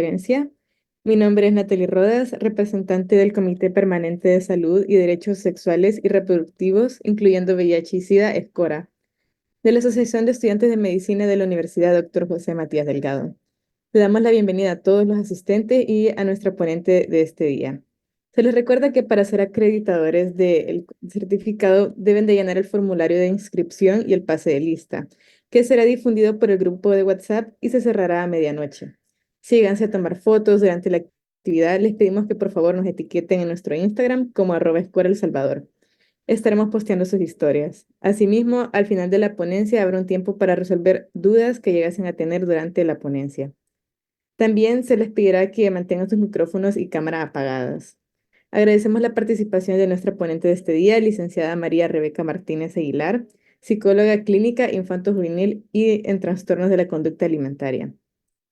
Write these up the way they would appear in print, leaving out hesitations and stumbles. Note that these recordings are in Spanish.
conferencia. Mi nombre es Natalie Rodas, representante del Comité Permanente de Salud y Derechos Sexuales y Reproductivos, incluyendo VIH y SIDA, ESCORA, de la Asociación de Estudiantes de Medicina de la Universidad Dr. José Matías Delgado. Le damos la bienvenida a todos los asistentes y a nuestra ponente de este día. Se les recuerda que para ser acreditadores del certificado deben de llenar el formulario de inscripción y el pase de lista, que será difundido por el grupo de WhatsApp y se cerrará a medianoche. Síganse a tomar fotos durante la actividad. Les pedimos que por favor nos etiqueten en nuestro Instagram como @escuelaelsalvador. Estaremos posteando sus historias. Asimismo, al final de la ponencia habrá un tiempo para resolver dudas que llegasen a tener durante la ponencia. También se les pedirá que mantengan sus micrófonos y cámara apagadas. Agradecemos la participación de nuestra ponente de este día, licenciada María Rebeca Martínez Aguilar, psicóloga clínica infanto-juvenil y en trastornos de la conducta alimentaria,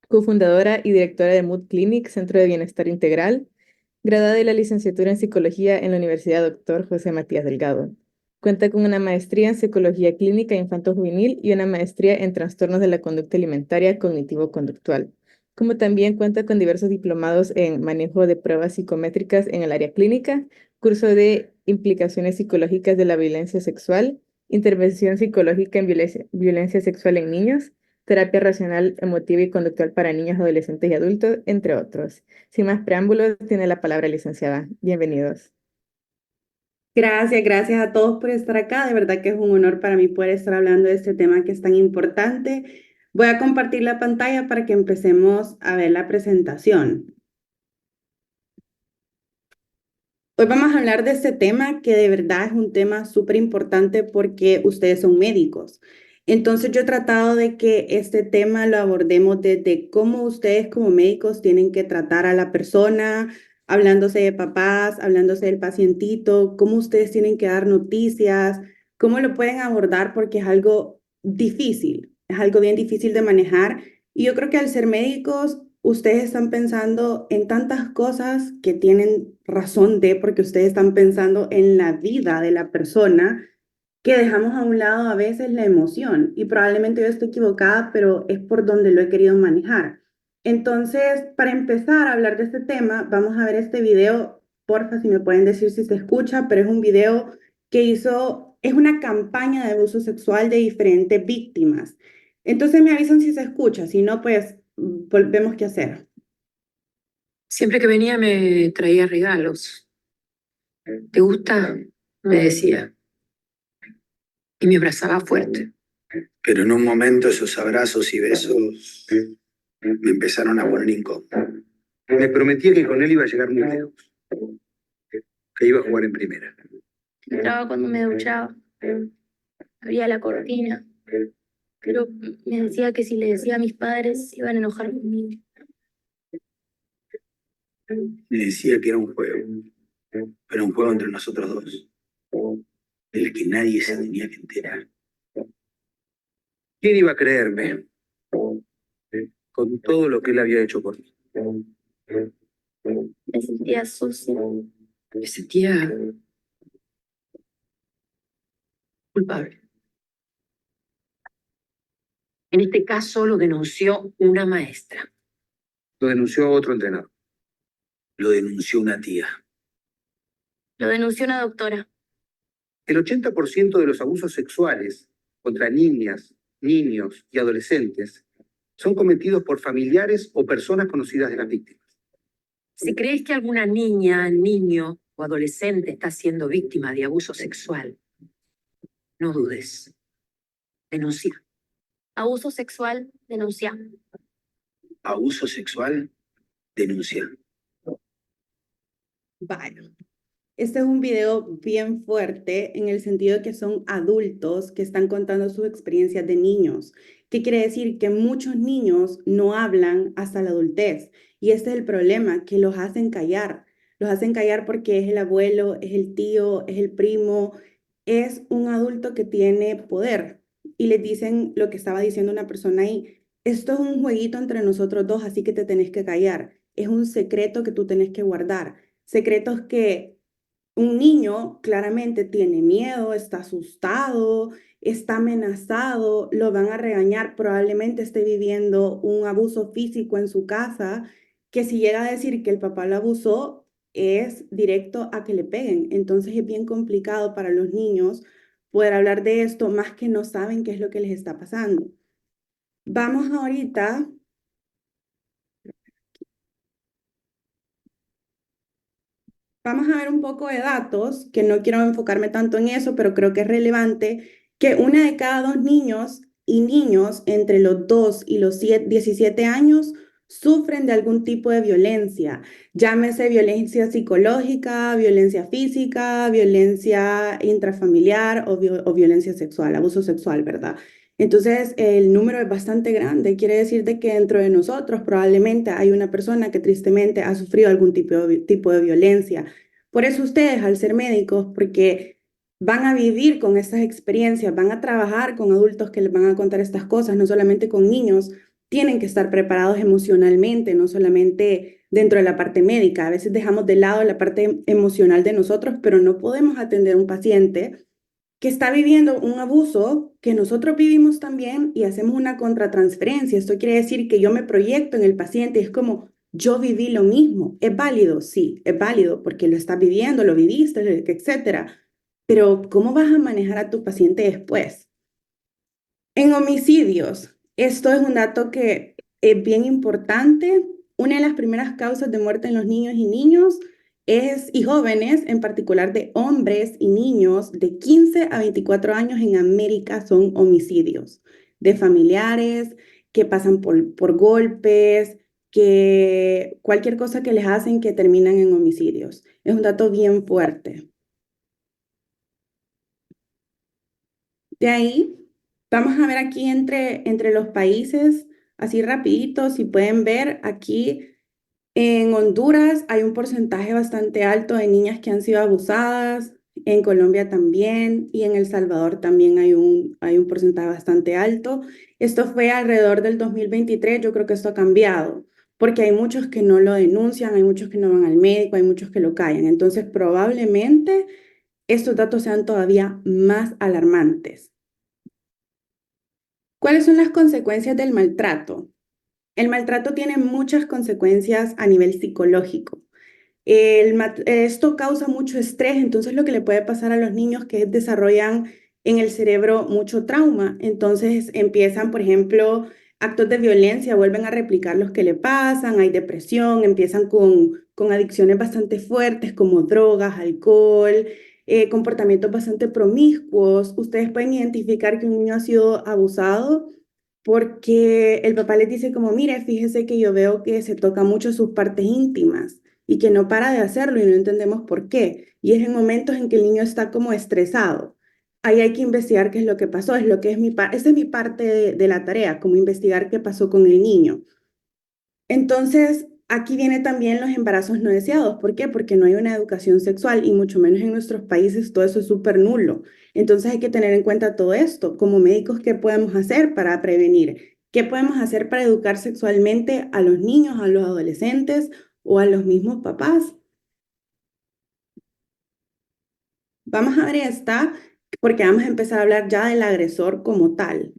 cofundadora y directora de Mood Clinic, Centro de Bienestar Integral, graduada de la licenciatura en Psicología en la Universidad Dr. José Matías Delgado. Cuenta con una maestría en Psicología Clínica Infanto-Juvenil y una maestría en Trastornos de la Conducta Alimentaria Cognitivo-Conductual, como también cuenta con diversos diplomados en Manejo de Pruebas Psicométricas en el área clínica, curso de Implicaciones Psicológicas de la Violencia Sexual, Intervención Psicológica en Violencia Sexual en Niños, terapia racional, emotiva y conductual para niños, adolescentes y adultos, entre otros. Sin más preámbulos, tiene la palabra licenciada. Bienvenidos. Gracias a todos por estar acá. De verdad que es un honor para mí poder estar hablando de este tema que es tan importante. Voy a compartir la pantalla para que empecemos a ver la presentación. Hoy vamos a hablar de este tema que de verdad es un tema súper importante porque ustedes son médicos. Entonces yo he tratado de que este tema lo abordemos desde cómo ustedes como médicos tienen que tratar a la persona, hablándose de papás, hablándose del pacientito, cómo ustedes tienen que dar noticias, cómo lo pueden abordar porque es algo difícil, es algo bien difícil de manejar. Y yo creo que al ser médicos ustedes están pensando en tantas cosas que tienen razón de, porque ustedes están pensando en la vida de la persona, que dejamos a un lado a veces la emoción. Y probablemente yo esté equivocada, pero es por donde lo he querido manejar. Entonces, para empezar a hablar de este tema, vamos a ver este video. Porfa, si me pueden decir si se escucha, pero es un video que hizo, es una campaña de abuso sexual de diferentes víctimas. Entonces me avisan si se escucha, si no, pues volvemos qué hacer. Siempre que venía me traía regalos. ¿Te gusta? Me decía. Y me abrazaba fuerte. Pero en un momento esos abrazos y besos me empezaron a poner incómodo. Me prometía que con él iba a llegar muy lejos, que iba a jugar en primera. Entraba cuando me duchaba, abría la cortina, pero me decía que si le decía a mis padres se iban a enojar conmigo. Me decía que era un juego, pero un juego entre nosotros dos, del que nadie se tenía que enterar. ¿Quién iba a creerme con todo lo que él había hecho por mí? Me sentía sucia. Me sentía culpable. En este caso lo denunció una maestra. Lo denunció otro entrenador. Lo denunció una tía. Lo denunció una doctora. El 80% de los abusos sexuales contra niñas, niños y adolescentes son cometidos por familiares o personas conocidas de las víctimas. Si crees que alguna niña, niño o adolescente está siendo víctima de abuso sexual, no dudes. Denuncia. Abuso sexual, denuncia. Abuso sexual, denuncia. Vale. Este es un video bien fuerte en el sentido de que son adultos que están contando sus experiencias de niños. ¿Qué quiere decir? Que muchos niños no hablan hasta la adultez. Y este es el problema, que los hacen callar. Los hacen callar porque es el abuelo, es el tío, es el primo, es un adulto que tiene poder. Y les dicen lo que estaba diciendo una persona ahí. Esto es un jueguito entre nosotros dos, así que te tenés que callar. Es un secreto que tú tenés que guardar. Secretos que un niño claramente tiene miedo, está asustado, está amenazado, lo van a regañar, probablemente esté viviendo un abuso físico en su casa que si llega a decir que el papá lo abusó, es directo a que le peguen. Entonces es bien complicado para los niños poder hablar de esto, más que no saben qué es lo que les está pasando. Vamos ahorita. Vamos a ver un poco de datos, que no quiero enfocarme tanto en eso, pero creo que es relevante, que una de cada dos niños y niños entre los 2 y los 17 años sufren de algún tipo de violencia, llámese violencia psicológica, violencia física, violencia intrafamiliar o violencia sexual, abuso sexual, ¿verdad? Entonces, el número es bastante grande. Quiere decir de que dentro de nosotros probablemente hay una persona que tristemente ha sufrido algún tipo de violencia. Por eso ustedes, al ser médicos, porque van a vivir con estas experiencias, van a trabajar con adultos que les van a contar estas cosas, no solamente con niños, tienen que estar preparados emocionalmente, no solamente dentro de la parte médica. A veces dejamos de lado la parte emocional de nosotros, pero no podemos atender a un paciente que está viviendo un abuso que nosotros vivimos también y hacemos una contratransferencia. Esto quiere decir que yo me proyecto en el paciente y es como, yo viví lo mismo. ¿Es válido? Sí, es válido porque lo estás viviendo, lo viviste, etcétera. Pero ¿cómo vas a manejar a tu paciente después? En homicidios, esto es un dato que es bien importante. Una de las primeras causas de muerte en los niños y niños y jóvenes, en particular de hombres y niños de 15 a 24 años en América, son homicidios de familiares que pasan por golpes, que cualquier cosa que les hacen que terminan en homicidios. Es un dato bien fuerte. De ahí, vamos a ver aquí entre los países, así rapidito, si pueden ver aquí en Honduras hay un porcentaje bastante alto de niñas que han sido abusadas, en Colombia también y en El Salvador también hay un porcentaje bastante alto. Esto fue alrededor del 2023, yo creo que esto ha cambiado, porque hay muchos que no lo denuncian, hay muchos que no van al médico, hay muchos que lo callan. Entonces, probablemente estos datos sean todavía más alarmantes. ¿Cuáles son las consecuencias del maltrato? El maltrato tiene muchas consecuencias a nivel psicológico. Esto causa mucho estrés, entonces lo que le puede pasar a los niños que desarrollan en el cerebro mucho trauma, entonces empiezan, por ejemplo, actos de violencia, vuelven a replicar los que le pasan, hay depresión, empiezan con adicciones bastante fuertes como drogas, alcohol, comportamientos bastante promiscuos. Ustedes pueden identificar que un niño ha sido abusado porque el papá les dice como, mire, fíjese que yo veo que se toca mucho sus partes íntimas y que no para de hacerlo y no entendemos por qué. Y es en momentos en que el niño está como estresado. Ahí hay que investigar qué es lo que pasó, es lo que es esa es mi parte de la tarea, como investigar qué pasó con el niño. Entonces, aquí viene también los embarazos no deseados. ¿Por qué? Porque no hay una educación sexual y mucho menos en nuestros países todo eso es súper nulo. Entonces hay que tener en cuenta todo esto. Como médicos, ¿qué podemos hacer para prevenir? ¿Qué podemos hacer para educar sexualmente a los niños, a los adolescentes o a los mismos papás? Vamos a ver esta, porque vamos a empezar a hablar ya del agresor como tal.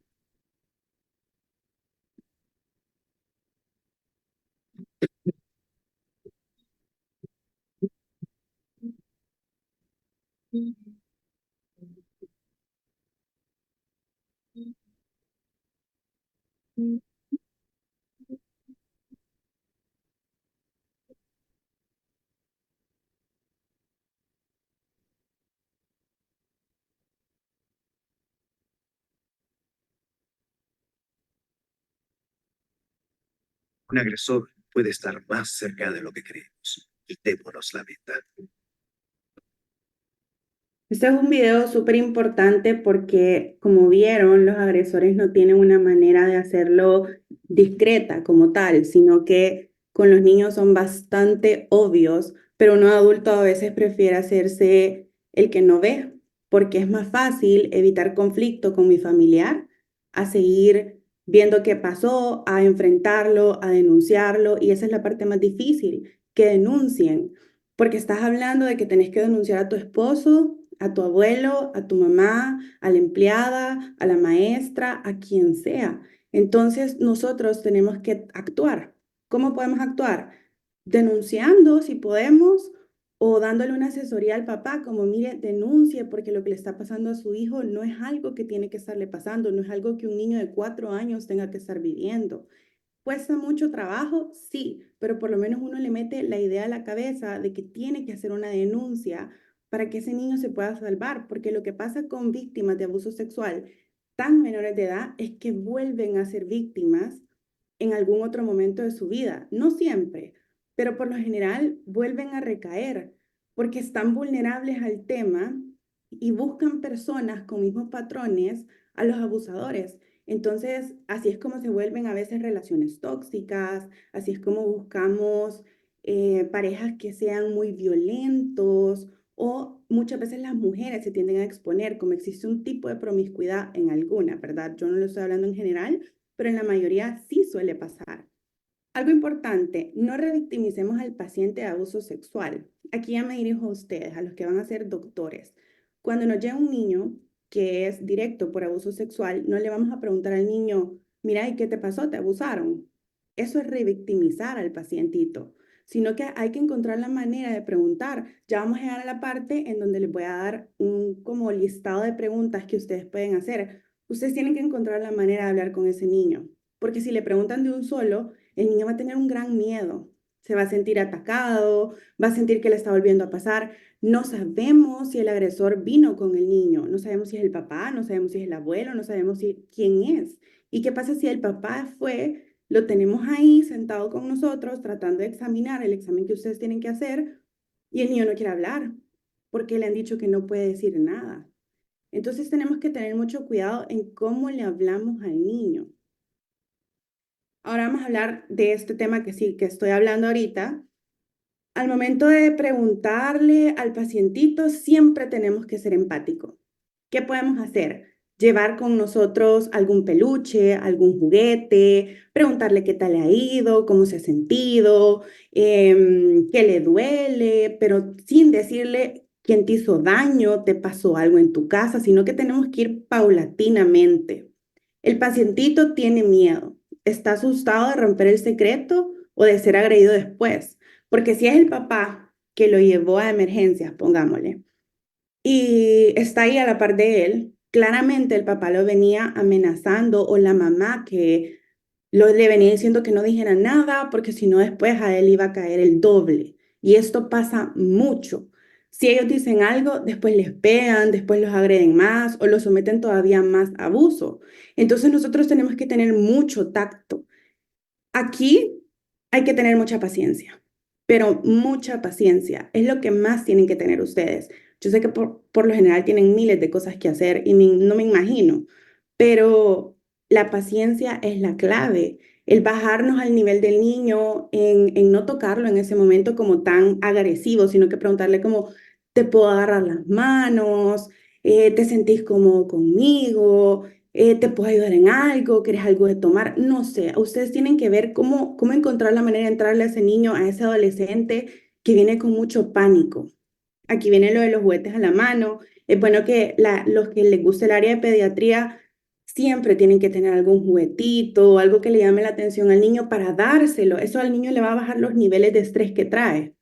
Un agresor puede estar más cerca de lo que creemos. Quitémonos la venda. Este es un video súper importante porque, como vieron, los agresores no tienen una manera de hacerlo discreta como tal, sino que con los niños son bastante obvios, pero un adulto a veces prefiere hacerse el que no ve, porque es más fácil evitar conflicto con mi familiar a seguir viendo qué pasó, a enfrentarlo, a denunciarlo, y esa es la parte más difícil, que denuncien, porque estás hablando de que tenés que denunciar a tu esposo, a tu abuelo, a tu mamá, a la empleada, a la maestra, a quien sea. Entonces nosotros tenemos que actuar. ¿Cómo podemos actuar? denunciando si podemos o dándole una asesoría al papá, como mire, denuncie porque lo que le está pasando a su hijo no es algo que tiene que estarle pasando, no es algo que un niño de 4 años tenga que estar viviendo. ¿Cuesta mucho trabajo? Sí, pero por lo menos uno le mete la idea a la cabeza de que tiene que hacer una denuncia para que ese niño se pueda salvar, porque lo que pasa con víctimas de abuso sexual tan menores de edad es que vuelven a ser víctimas en algún otro momento de su vida. No siempre, pero por lo general vuelven a recaer porque están vulnerables al tema y buscan personas con mismos patrones a los abusadores. Entonces, así es como se vuelven a veces relaciones tóxicas, así es como buscamos parejas que sean muy violentos o muchas veces las mujeres se tienden a exponer, como existe un tipo de promiscuidad en alguna, ¿verdad? Yo no lo estoy hablando en general, pero en la mayoría sí suele pasar. Algo importante, no revictimicemos al paciente de abuso sexual. Aquí ya me dirijo a ustedes, a los que van a ser doctores. Cuando nos llega un niño que es directo por abuso sexual, no le vamos a preguntar al niño, mira, ¿y qué te pasó? ¿Te abusaron? Eso es revictimizar al pacientito, sino que hay que encontrar la manera de preguntar. Ya vamos a llegar a la parte en donde les voy a dar un como listado de preguntas que ustedes pueden hacer. Ustedes tienen que encontrar la manera de hablar con ese niño, porque si le preguntan de un solo, el niño va a tener un gran miedo, se va a sentir atacado, va a sentir que le está volviendo a pasar. No sabemos si el agresor vino con el niño, no sabemos si es el papá, no sabemos si es el abuelo, no sabemos quién es. ¿Y qué pasa si el papá fue, lo tenemos ahí sentado con nosotros tratando de examinar el examen que ustedes tienen que hacer y el niño no quiere hablar porque le han dicho que no puede decir nada? Entonces tenemos que tener mucho cuidado en cómo le hablamos al niño. Ahora vamos a hablar de este tema que sí, que estoy hablando ahorita. Al momento de preguntarle al pacientito, siempre tenemos que ser empáticos. ¿Qué podemos hacer? Llevar con nosotros algún peluche, algún juguete, preguntarle qué tal le ha ido, cómo se ha sentido, qué le duele, pero sin decirle quién te hizo daño, te pasó algo en tu casa, sino que tenemos que ir paulatinamente. El pacientito tiene miedo, está asustado de romper el secreto o de ser agredido después, porque si es el papá que lo llevó a emergencias, pongámosle, y está ahí a la par de él, claramente el papá lo venía amenazando o la mamá que le venía diciendo que no dijera nada porque si no después a él iba a caer el doble. Y esto pasa mucho. Si ellos dicen algo, después les pegan, después los agreden más o los someten todavía más a abuso. Entonces nosotros tenemos que tener mucho tacto. Aquí hay que tener mucha paciencia, pero mucha paciencia. Es lo que más tienen que tener ustedes. Yo sé que por lo general tienen miles de cosas que hacer y no me imagino, pero la paciencia es la clave. El bajarnos al nivel del niño, en no tocarlo en ese momento como tan agresivo, sino que preguntarle como, ¿te puedo agarrar las manos? ¿Te sentís cómodo conmigo? ¿Te puedo ayudar en algo? ¿Quieres algo de tomar? No sé, ustedes tienen que ver cómo encontrar la manera de entrarle a ese niño, a ese adolescente que viene con mucho pánico. Aquí viene lo de los juguetes a la mano. Es bueno que los que les guste el área de pediatría siempre tienen que tener algún juguetito o algo que le llame la atención al niño para dárselo. Eso al niño le va a bajar los niveles de estrés que trae.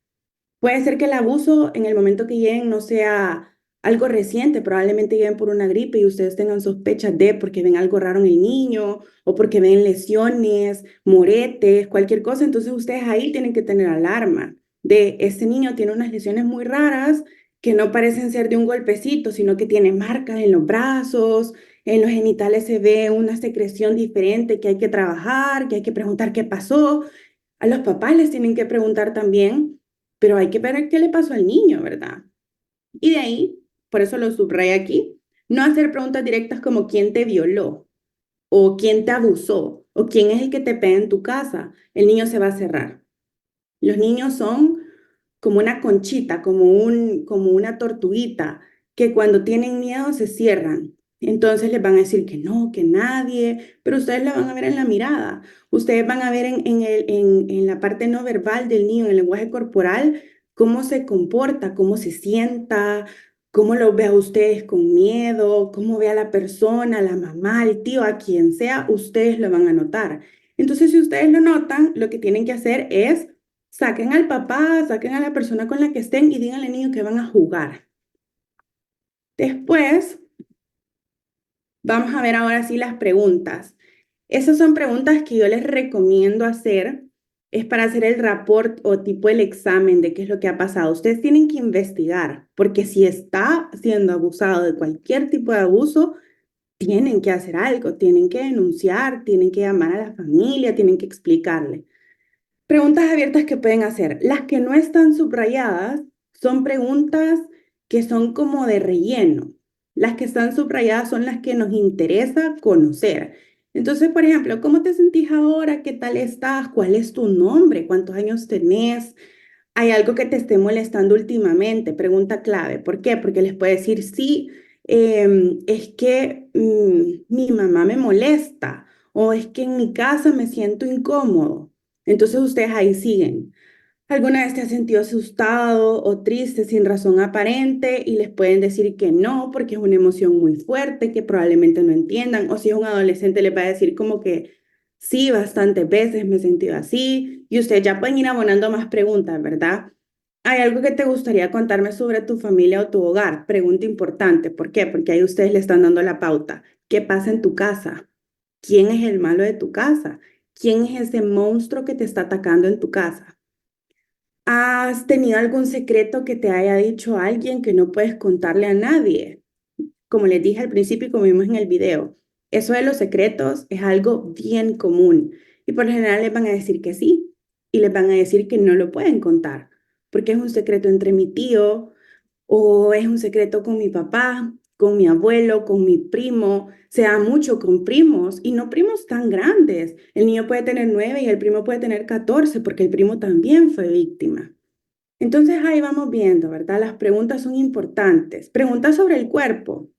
Puede ser que el abuso en el momento que lleguen no sea algo reciente, probablemente lleguen por una gripe y ustedes tengan sospechas de porque ven algo raro en el niño o porque ven lesiones, moretes, cualquier cosa. Entonces ustedes ahí tienen que tener alarma de este niño tiene unas lesiones muy raras que no parecen ser de un golpecito, sino que tiene marcas en los brazos, en los genitales se ve una secreción diferente que hay que trabajar, que hay que preguntar qué pasó. A los papás les tienen que preguntar también, pero hay que ver qué le pasó al niño, ¿verdad? Y de ahí, por eso lo subrayé aquí, no hacer preguntas directas como quién te violó o quién te abusó o quién es el que te pega en tu casa. El niño se va a cerrar. Los niños son como una conchita, como una tortuguita, que cuando tienen miedo se cierran. Entonces les van a decir que no, que nadie, pero ustedes la van a ver en la mirada. Ustedes van a ver en la parte no verbal del niño, en el lenguaje corporal, cómo se comporta, cómo se sienta, cómo lo ve a ustedes con miedo, cómo ve a la persona, a la mamá, al tío, a quien sea, ustedes lo van a notar. Entonces, si ustedes lo notan, lo que tienen que hacer es Saquen al papá, saquen a la persona con la que estén y díganle al niño que van a jugar. Después, vamos a ver ahora sí las preguntas. Esas son preguntas que yo les recomiendo hacer. Es para hacer el report o tipo el examen de qué es lo que ha pasado. Ustedes tienen que investigar, porque si está siendo abusado de cualquier tipo de abuso, tienen que hacer algo, tienen que denunciar, tienen que llamar a la familia, tienen que explicarle. Preguntas abiertas que pueden hacer. Las que no están subrayadas son preguntas que son como de relleno. Las que están subrayadas son las que nos interesa conocer. Entonces, por ejemplo, ¿cómo te sentís ahora? ¿Qué tal estás? ¿Cuál es tu nombre? ¿Cuántos años tenés? ¿Hay algo que te esté molestando últimamente? Pregunta clave. ¿Por qué? Porque les puede decir, sí, es que mi mamá me molesta o es que en mi casa me siento incómodo. Entonces ustedes ahí siguen. ¿Alguna vez te has sentido asustado o triste sin razón aparente? Y les pueden decir que no, porque es una emoción muy fuerte que probablemente no entiendan. O si es un adolescente, les va a decir como que sí, bastantes veces me he sentido así. Y ustedes ya pueden ir abonando más preguntas, ¿verdad? ¿Hay algo que te gustaría contarme sobre tu familia o tu hogar? Pregunta importante. ¿Por qué? Porque ahí ustedes le están dando la pauta. ¿Qué pasa en tu casa? ¿Quién es el malo de tu casa? ¿Quién es ese monstruo que te está atacando en tu casa? ¿Has tenido algún secreto que te haya dicho alguien que no puedes contarle a nadie? Como les dije al principio y como vimos en el video, eso de los secretos es algo bien común y por lo general les van a decir que sí y les van a decir que no lo pueden contar porque es un secreto entre mi tío o es un secreto con mi papá, con mi abuelo, con mi primo. Se da mucho con primos y no primos tan grandes. El niño puede tener 9 y el primo puede tener 14 porque el primo también fue víctima. Entonces ahí vamos viendo, ¿verdad? Las preguntas son importantes. Preguntas sobre el cuerpo.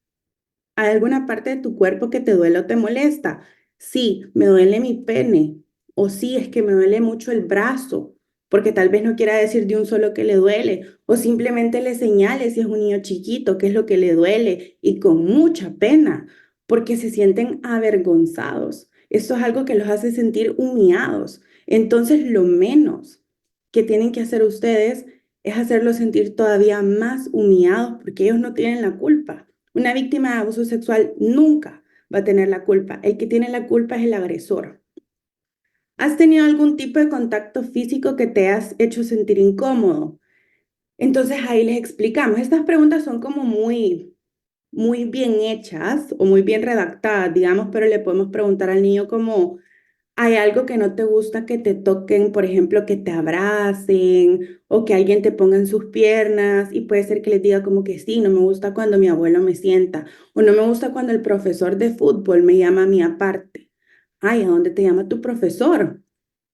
¿Hay alguna parte de tu cuerpo que te duele o te molesta? Sí, me duele mi pene. O sí, es que me duele mucho el brazo, porque tal vez no quiera decir de un solo que le duele. O simplemente le señale si es un niño chiquito qué es lo que le duele y con mucha pena, porque se sienten avergonzados. Esto es algo que los hace sentir humillados. Entonces, lo menos que tienen que hacer ustedes es hacerlos sentir todavía más humillados porque ellos no tienen la culpa. Una víctima de abuso sexual nunca va a tener la culpa. El que tiene la culpa es el agresor. ¿Has tenido algún tipo de contacto físico que te has hecho sentir incómodo? Entonces ahí les explicamos. Estas preguntas son como muy bien hechas o muy bien redactadas, digamos, pero le podemos preguntar al niño como, ¿hay algo que no te gusta que te toquen, por ejemplo, que te abracen o que alguien te ponga en sus piernas? Y puede ser que les diga como que sí, no me gusta cuando mi abuelo me sienta o no me gusta cuando el profesor de fútbol me llama a mí aparte. Ay, ¿a dónde te llama tu profesor?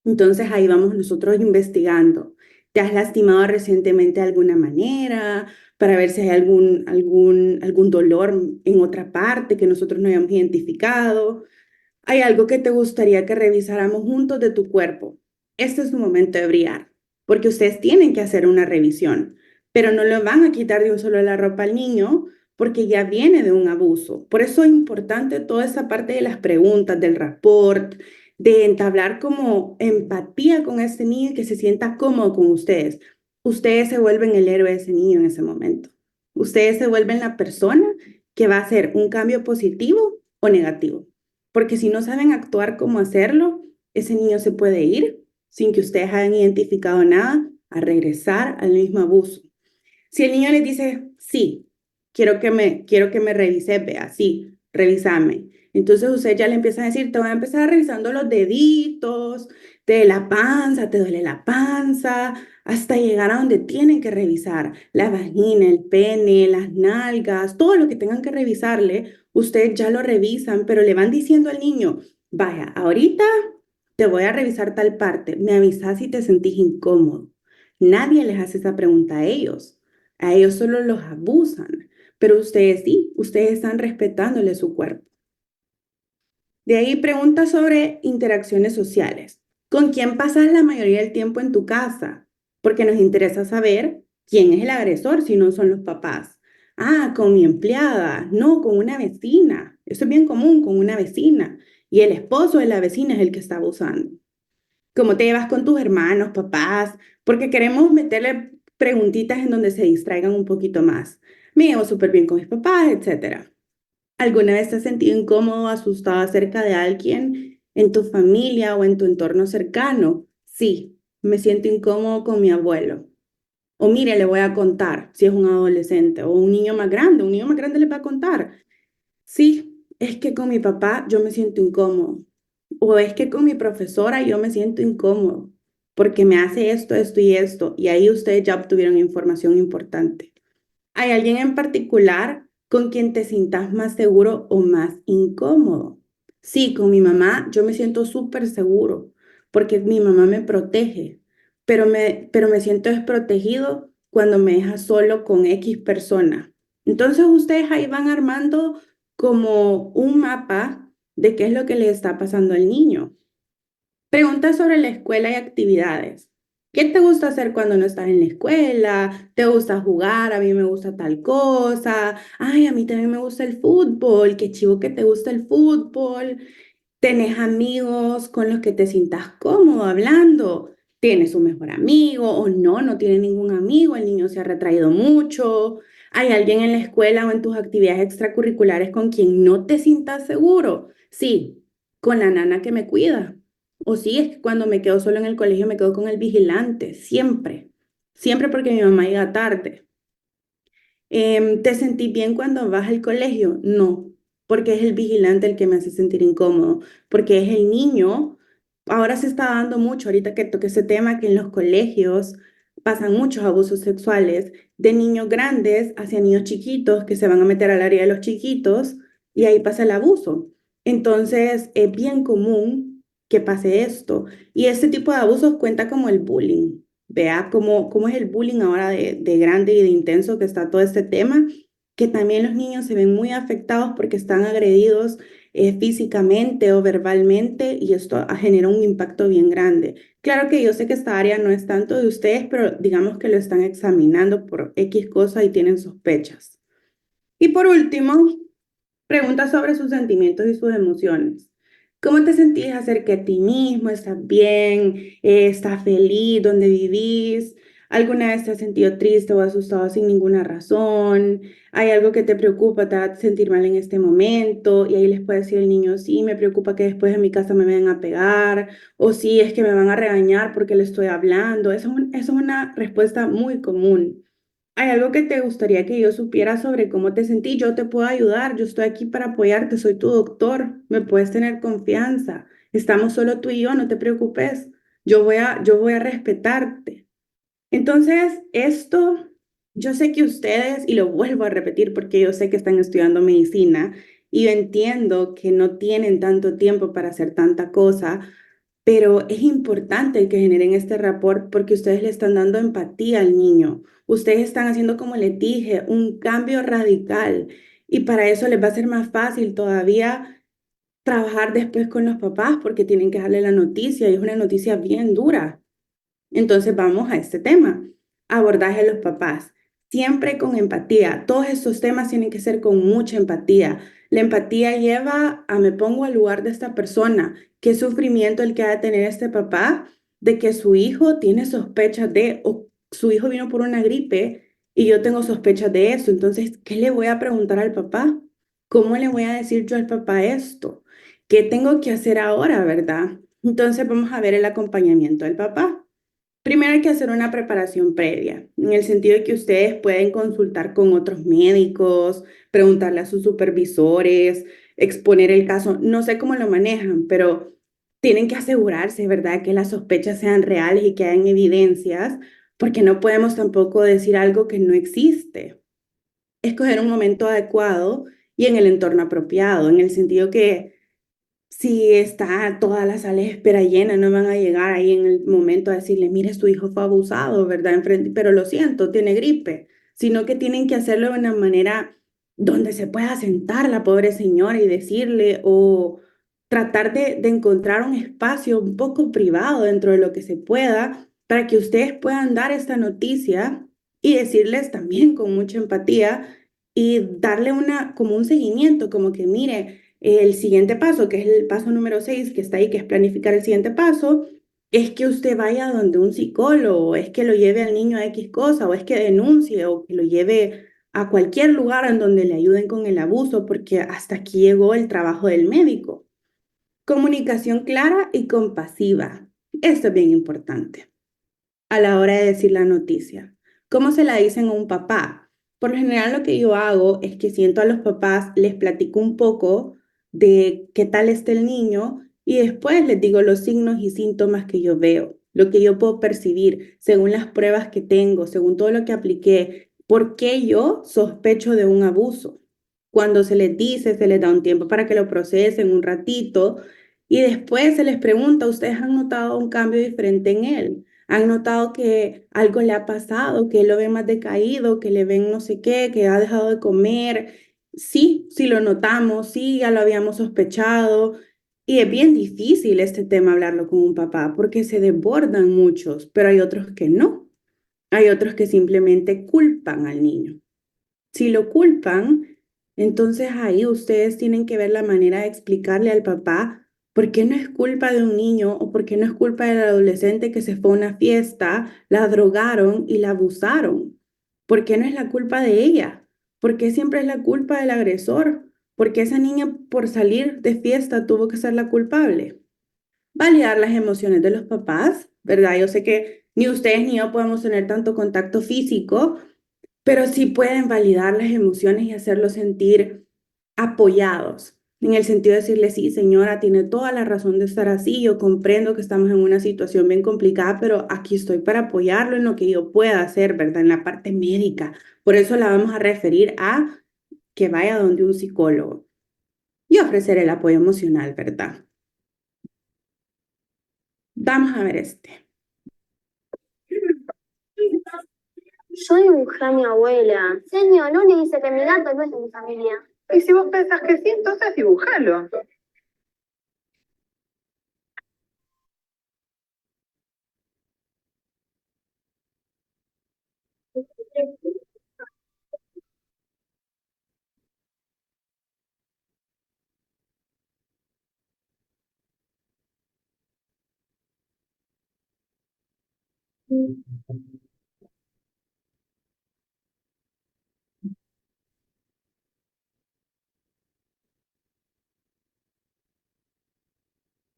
Entonces ahí vamos nosotros investigando. ¿Te has lastimado recientemente de alguna manera para ver si hay algún dolor en otra parte que nosotros no hayamos identificado? ¿Hay algo que te gustaría que revisáramos juntos de tu cuerpo? Este es tu momento de brillar, porque ustedes tienen que hacer una revisión, pero no le van a quitar de un solo la ropa al niño porque ya viene de un abuso. Por eso es importante toda esa parte de las preguntas, del rapport, de entablar como empatía con ese niño y que se sienta cómodo con ustedes. Ustedes se vuelven el héroe de ese niño en ese momento. Ustedes se vuelven la persona que va a hacer un cambio positivo o negativo. Porque si no saben actuar cómo hacerlo, ese niño se puede ir sin que ustedes hayan identificado nada a regresar al mismo abuso. Si el niño les dice, sí, quiero que me revises, vea, sí, revísame. Entonces usted ya le empieza a decir, te voy a empezar revisando los deditos, de la panza, te duele la panza, hasta llegar a donde tienen que revisar, la vagina, el pene, las nalgas, todo lo que tengan que revisarle, ustedes ya lo revisan, pero le van diciendo al niño, vaya, ahorita te voy a revisar tal parte, me avisas si te sentís incómodo. Nadie les hace esa pregunta a ellos. A ellos solo los abusan, pero ustedes sí, ustedes están respetándole su cuerpo. De ahí preguntas sobre interacciones sociales. ¿Con quién pasas la mayoría del tiempo en tu casa? Porque nos interesa saber quién es el agresor si no son los papás. Ah, con mi empleada, no, con una vecina. Eso es bien común, con una vecina. Y el esposo de la vecina es el que está abusando. ¿Cómo te llevas con tus hermanos, papás, porque queremos meterle preguntitas en donde se distraigan un poquito más. Me llevo súper bien con mis papás, etcétera. ¿Alguna vez te has sentido incómodo o asustado acerca de alguien en tu familia o en tu entorno cercano? Sí, me siento incómodo con mi abuelo. O mire, le voy a contar si es un adolescente o un niño más grande le va a contar. Sí, es que con mi papá yo me siento incómodo. O es que con mi profesora yo me siento incómodo porque me hace esto, esto y esto. Y ahí ustedes ya obtuvieron información importante. ¿Hay alguien en particular con quien te sientas más seguro o más incómodo? Sí, con mi mamá yo me siento súper seguro porque mi mamá me protege, pero me siento desprotegido cuando me deja solo con X persona. Entonces ustedes ahí van armando como un mapa de qué es lo que le está pasando al niño. Preguntas sobre la escuela y actividades. ¿Qué te gusta hacer cuando no estás en la escuela? ¿Te gusta jugar? A mí me gusta tal cosa. Ay, a mí también me gusta el fútbol. Qué chivo que te gusta el fútbol. ¿Tenés amigos con los que te sientas cómodo hablando? ¿Tienes un mejor amigo o no? No tiene ningún amigo. El niño se ha retraído mucho. ¿Hay alguien en la escuela o en tus actividades extracurriculares con quien no te sientas seguro? Sí, con la nana que me cuida. O sí, es que cuando me quedo solo en el colegio me quedo con el vigilante, siempre. Siempre porque mi mamá llega tarde. ¿Te sentís bien cuando vas al colegio? No, porque es el vigilante el que me hace sentir incómodo, porque es el niño. Ahora se está dando mucho, ahorita que toqué ese tema, que en los colegios pasan muchos abusos sexuales de niños grandes hacia niños chiquitos que se van a meter al área de los chiquitos y ahí pasa el abuso. Entonces, es bien común que pase esto. Y este tipo de abusos cuenta como el bullying. Vea cómo es el bullying ahora de grande y de intenso que está todo este tema, que también los niños se ven muy afectados porque están agredidos físicamente o verbalmente y esto genera un impacto bien grande. Claro que yo sé que esta área no es tanto de ustedes, pero digamos que lo están examinando por X cosa y tienen sospechas. Y por último, pregunta sobre sus sentimientos y sus emociones. ¿Cómo te sentís acerca de ti mismo? ¿Estás bien? ¿Estás feliz? ¿Dónde vivís? ¿Alguna vez te has sentido triste o asustado sin ninguna razón? ¿Hay algo que te preocupa, te hace sentir mal en este momento? Y ahí les puede decir el niño, sí, me preocupa que después en mi casa me vayan a pegar, o sí, es que me van a regañar porque le estoy hablando. Esa es una respuesta muy común. ¿Hay algo que te gustaría que yo supiera sobre cómo te sentí? Yo te puedo ayudar, yo estoy aquí para apoyarte, soy tu doctor, me puedes tener confianza. Estamos solo tú y yo, no te preocupes. Yo voy a respetarte. Entonces, esto, yo sé que ustedes, y lo vuelvo a repetir porque yo sé que están estudiando medicina y yo entiendo que no tienen tanto tiempo para hacer tanta cosa, pero es importante que generen este rapport porque ustedes le están dando empatía al niño. Ustedes están haciendo, como les dije, un cambio radical y para eso les va a ser más fácil todavía trabajar después con los papás porque tienen que darle la noticia y es una noticia bien dura. Entonces vamos a este tema, abordaje de los papás, siempre con empatía. Todos estos temas tienen que ser con mucha empatía. La empatía lleva a me pongo al lugar de esta persona, qué sufrimiento el que ha de tener este papá de que su hijo tiene sospechas de, o su hijo vino por una gripe y yo tengo sospechas de eso. Entonces, ¿qué le voy a preguntar al papá? ¿Cómo le voy a decir yo al papá esto? ¿Qué tengo que hacer ahora, verdad? Entonces vamos a ver el acompañamiento del papá. Primero hay que hacer una preparación previa, en el sentido de que ustedes pueden consultar con otros médicos, preguntarle a sus supervisores, exponer el caso. No sé cómo lo manejan, pero tienen que asegurarse, ¿verdad?, que las sospechas sean reales y que hayan evidencias, porque no podemos tampoco decir algo que no existe. Escoger un momento adecuado y en el entorno apropiado, en el sentido que si está toda la sala de espera llena, no van a llegar ahí en el momento a decirle, mire, su hijo fue abusado, ¿verdad? Pero lo siento, tiene gripe, sino que tienen que hacerlo de una manera donde se pueda sentar la pobre señora y decirle o tratar de encontrar un espacio un poco privado dentro de lo que se pueda para que ustedes puedan dar esta noticia y decirles también con mucha empatía y darle como un seguimiento, como que mire, el siguiente paso, que es el paso número 6, que está ahí, que es planificar el siguiente paso, es que usted vaya donde un psicólogo, o es que lo lleve al niño a X cosa, o es que denuncie, o que lo lleve a cualquier lugar en donde le ayuden con el abuso, porque hasta aquí llegó el trabajo del médico. Comunicación clara y compasiva. Esto es bien importante a la hora de decir la noticia. ¿Cómo se la dicen a un papá? Por lo general lo que yo hago es que siento a los papás, les platico un poco de qué tal está el niño y después les digo los signos y síntomas que yo veo, lo que yo puedo percibir según las pruebas que tengo, según todo lo que apliqué, por qué yo sospecho de un abuso. Cuando se les dice, se les da un tiempo para que lo procesen un ratito y después se les pregunta, ¿ustedes han notado un cambio diferente en él? ¿Han notado que algo le ha pasado, que lo ven más decaído, que le ven no sé qué, que ha dejado de comer? Sí, sí lo notamos, sí, ya lo habíamos sospechado. Y es bien difícil este tema hablarlo con un papá porque se desbordan muchos, pero hay otros que no. Hay otros que simplemente culpan al niño. Si lo culpan, entonces ahí ustedes tienen que ver la manera de explicarle al papá por qué no es culpa de un niño o por qué no es culpa del adolescente que se fue a una fiesta, la drogaron y la abusaron. ¿Por qué no es la culpa de ella? ¿Por qué siempre es la culpa del agresor? ¿Por qué esa niña por salir de fiesta tuvo que ser la culpable? Validar las emociones de los papás, ¿verdad? Yo sé que ni ustedes ni yo podemos tener tanto contacto físico, pero sí pueden validar las emociones y hacerlos sentir apoyados, en el sentido de decirle, sí, señora, tiene toda la razón de estar así, yo comprendo que estamos en una situación bien complicada, pero aquí estoy para apoyarlo en lo que yo pueda hacer, ¿verdad? En la parte médica. Por eso la vamos a referir a que vaya donde un psicólogo y ofrecer el apoyo emocional, ¿verdad? Vamos a ver este. Yo dibujé a mi abuela. Señor, no le dice que mi gato no es de mi familia. Y si vos pensás que sí, entonces dibújalo.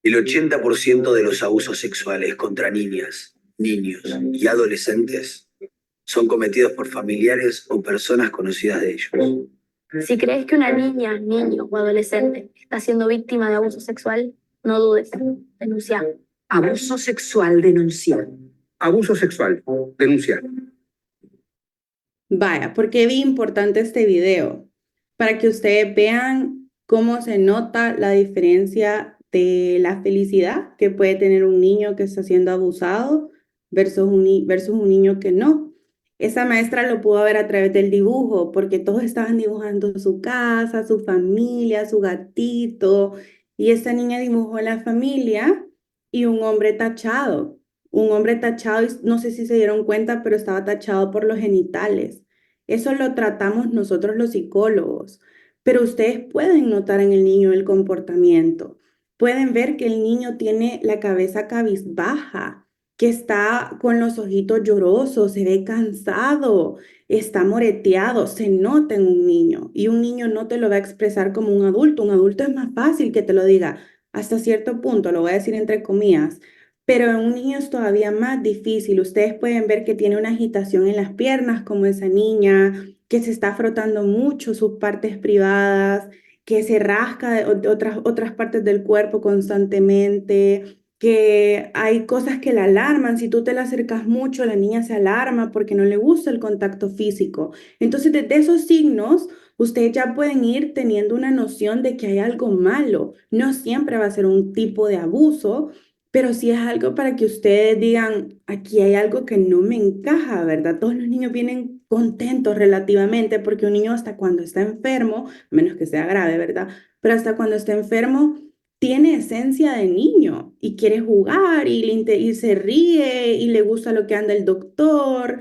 El 80% de los abusos sexuales contra niñas, niños y adolescentes son cometidos por familiares o personas conocidas de ellos. Si crees que una niña, niño o adolescente está siendo víctima de abuso sexual, no dudes, denuncia. Abuso sexual denunciado. Abuso sexual. Denunciar. Vaya, porque vi importante este video para que ustedes vean cómo se nota la diferencia de la felicidad que puede tener un niño que está siendo abusado versus un niño que no. Esa maestra lo pudo ver a través del dibujo, porque todos estaban dibujando su casa, su familia, su gatito, y esta niña dibujó la familia y un hombre tachado, y no sé si se dieron cuenta, pero estaba tachado por los genitales. Eso lo tratamos nosotros los psicólogos, pero ustedes pueden notar en el niño el comportamiento. Pueden ver que el niño tiene la cabeza cabizbaja, que está con los ojitos llorosos, se ve cansado, está moreteado, se nota en un niño. Y un niño no te lo va a expresar como un adulto. Un adulto es más fácil que te lo diga hasta cierto punto, lo voy a decir entre comillas. Pero en un niño es todavía más difícil. Ustedes pueden ver que tiene una agitación en las piernas, como esa niña, que se está frotando mucho sus partes privadas, que se rasca de otras partes del cuerpo constantemente, que hay cosas que la alarman. Si tú te la acercas mucho, la niña se alarma porque no le gusta el contacto físico. Entonces, desde esos signos, ustedes ya pueden ir teniendo una noción de que hay algo malo. No siempre va a ser un tipo de abuso, pero sí es algo para que ustedes digan, aquí hay algo que no me encaja, ¿verdad? Todos los niños vienen contentos relativamente porque un niño hasta cuando está enfermo, a menos que sea grave, ¿verdad? Pero hasta cuando está enfermo tiene esencia de niño y quiere jugar y se ríe y le gusta lo que anda el doctor,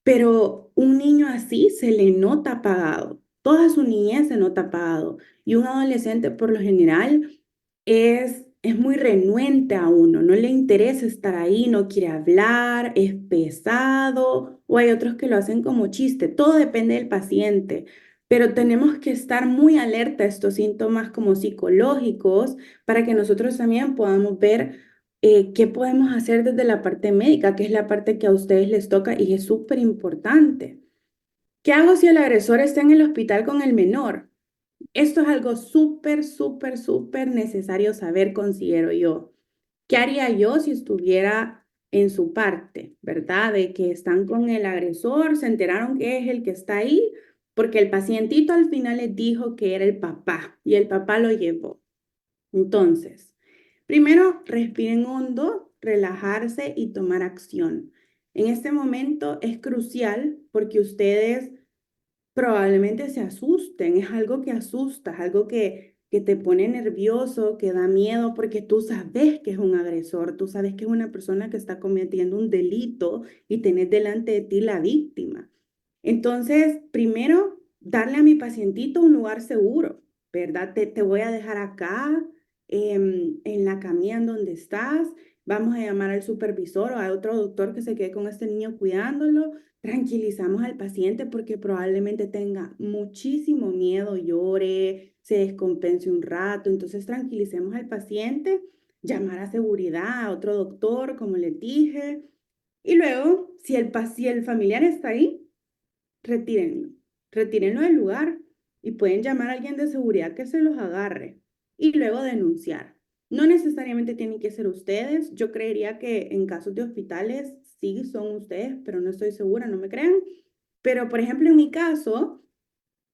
pero un niño así se le nota apagado. Toda su niñez se nota apagado y un adolescente por lo general es es muy renuente a uno, no le interesa estar ahí, no quiere hablar, es pesado, o hay otros que lo hacen como chiste. Todo depende del paciente, pero tenemos que estar muy alerta a estos síntomas como psicológicos para que nosotros también podamos ver qué podemos hacer desde la parte médica, que es la parte que a ustedes les toca y es súper importante. ¿Qué hago si el agresor está en el hospital con el menor? Esto es algo súper, súper, súper necesario saber, considero yo. ¿Qué haría yo si estuviera en su parte, verdad? De que están con el agresor, se enteraron que es el que está ahí, porque el pacientito al final les dijo que era el papá y el papá lo llevó. Entonces, primero, respiren hondo, relajarse y tomar acción. En este momento es crucial porque ustedes probablemente se asusten, es algo que asusta, es algo que te pone nervioso, que da miedo, porque tú sabes que es un agresor, tú sabes que es una persona que está cometiendo un delito y tenés delante de ti la víctima. Entonces, primero, darle a mi pacientito un lugar seguro, ¿verdad? Te voy a dejar acá, en la camilla en donde estás. Vamos a llamar al supervisor o a otro doctor que se quede con este niño cuidándolo. Tranquilizamos al paciente porque probablemente tenga muchísimo miedo, llore, se descompense un rato. Entonces, tranquilicemos al paciente, llamar a seguridad, a otro doctor, como les dije. Y luego, si el familiar está ahí, retírenlo, retírenlo del lugar y pueden llamar a alguien de seguridad que se los agarre y luego denunciar. No necesariamente tienen que ser ustedes. Yo creería que en casos de hospitales sí son ustedes, pero no estoy segura, no me crean. Pero, por ejemplo, en mi caso,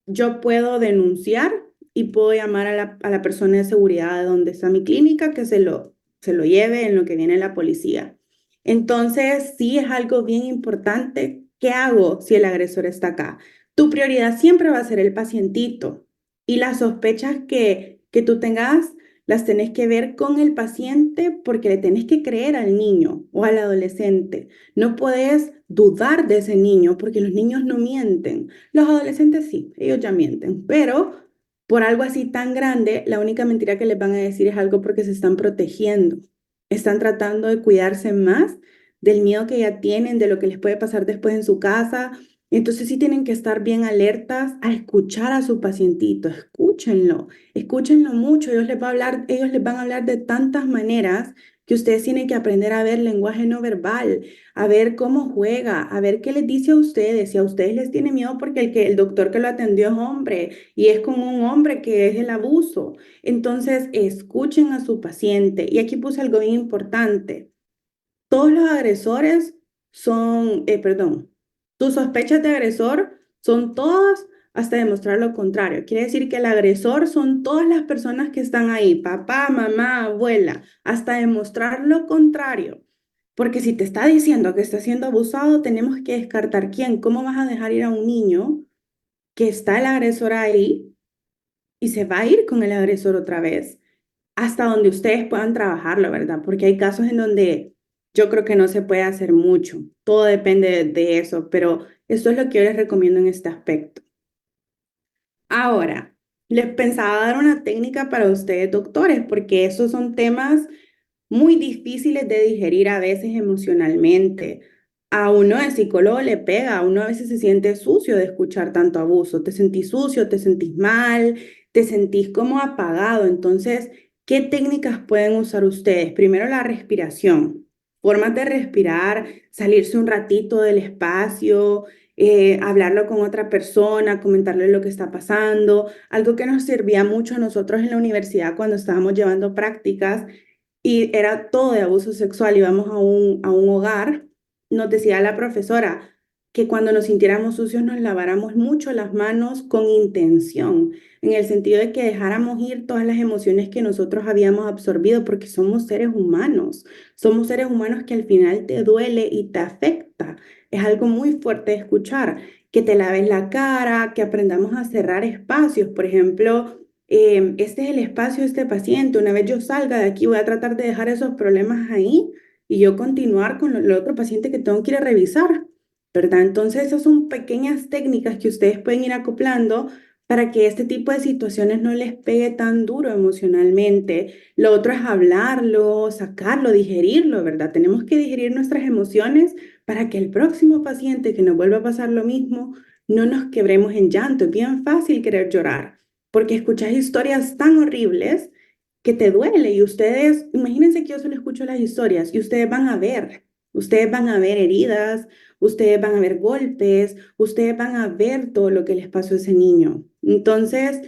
yo puedo denunciar y puedo llamar a la persona de seguridad de donde está mi clínica que se lo lleve en lo que viene la policía. Entonces, sí es algo bien importante. ¿Qué hago si el agresor está acá? Tu prioridad siempre va a ser el pacientito y las sospechas que tú tengas las tenés que ver con el paciente porque le tenés que creer al niño o al adolescente. No puedes dudar de ese niño porque los niños no mienten. Los adolescentes sí, ellos ya mienten, pero por algo así tan grande, la única mentira que les van a decir es algo porque se están protegiendo. Están tratando de cuidarse más del miedo que ya tienen, de lo que les puede pasar después en su casa. Entonces sí tienen que estar bien alertas a escuchar a su pacientito, escúchenlo, escúchenlo mucho, ellos les van a hablar de tantas maneras que ustedes tienen que aprender a ver lenguaje no verbal, a ver cómo juega, a ver qué les dice a ustedes, si a ustedes les tiene miedo porque el doctor que lo atendió es hombre y es como un hombre que es el abuso. Entonces, escuchen a su paciente. Y aquí puse algo bien importante. Todos los agresores perdón, tus sospechas de agresor son todas hasta demostrar lo contrario. Quiere decir que el agresor son todas las personas que están ahí, papá, mamá, abuela, hasta demostrar lo contrario. Porque si te está diciendo que está siendo abusado, tenemos que descartar quién. ¿Cómo vas a dejar ir a un niño que está el agresor ahí y se va a ir con el agresor otra vez? Hasta donde ustedes puedan trabajarlo, ¿verdad? Porque hay casos en donde yo creo que no se puede hacer mucho. Todo depende de eso, pero eso es lo que yo les recomiendo en este aspecto. Ahora, les pensaba dar una técnica para ustedes, doctores, porque esos son temas muy difíciles de digerir a veces emocionalmente. A uno el psicólogo le pega, a uno a veces se siente sucio de escuchar tanto abuso. Te sentís sucio, te sentís mal, te sentís como apagado. Entonces, ¿qué técnicas pueden usar ustedes? Primero la respiración, formas de respirar, salirse un ratito del espacio, hablarlo con otra persona, comentarle lo que está pasando. Algo que nos servía mucho a nosotros en la universidad cuando estábamos llevando prácticas y era todo de abuso sexual. Íbamos a un hogar, nos decía la profesora que cuando nos sintiéramos sucios nos laváramos mucho las manos con intención, en el sentido de que dejáramos ir todas las emociones que nosotros habíamos absorbido, porque somos seres humanos que al final te duele y te afecta. Es algo muy fuerte de escuchar, que te laves la cara, que aprendamos a cerrar espacios, por ejemplo. Este es el espacio de este paciente. Una vez yo salga de aquí, voy a tratar de dejar esos problemas ahí y yo continuar con el otro paciente que tengo que ir a revisar, ¿verdad? Entonces, esas son pequeñas técnicas que ustedes pueden ir acoplando para que este tipo de situaciones no les pegue tan duro emocionalmente. Lo otro es hablarlo, sacarlo, digerirlo, ¿verdad? Tenemos que digerir nuestras emociones para que el próximo paciente que nos vuelva a pasar lo mismo, no nos quebremos en llanto. Es bien fácil querer llorar, porque escuchas historias tan horribles que te duele y ustedes, imagínense que yo solo escucho las historias y ustedes van a ver heridas, ustedes van a ver golpes, ustedes van a ver todo lo que les pasó a ese niño. Entonces,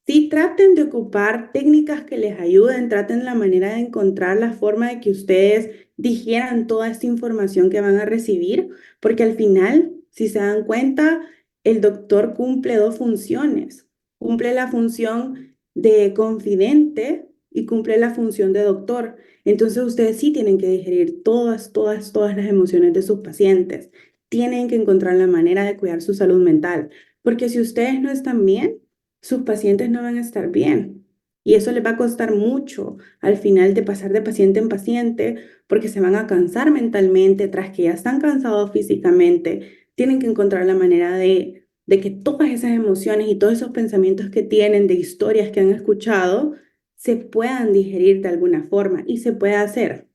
sí traten de ocupar técnicas que les ayuden, traten la manera de encontrar la forma de que ustedes digieran toda esta información que van a recibir, porque al final, si se dan cuenta, el doctor cumple dos funciones. Cumple la función de confidente y cumple la función de doctor. Entonces ustedes sí tienen que digerir todas las emociones de sus pacientes. Tienen que encontrar la manera de cuidar su salud mental, porque si ustedes no están bien, sus pacientes no van a estar bien. Y eso les va a costar mucho al final de pasar de paciente en paciente, porque se van a cansar mentalmente, tras que ya están cansados físicamente. Tienen que encontrar la manera de que todas esas emociones y todos esos pensamientos que tienen de historias que han escuchado se puedan digerir de alguna forma y se puede hacer.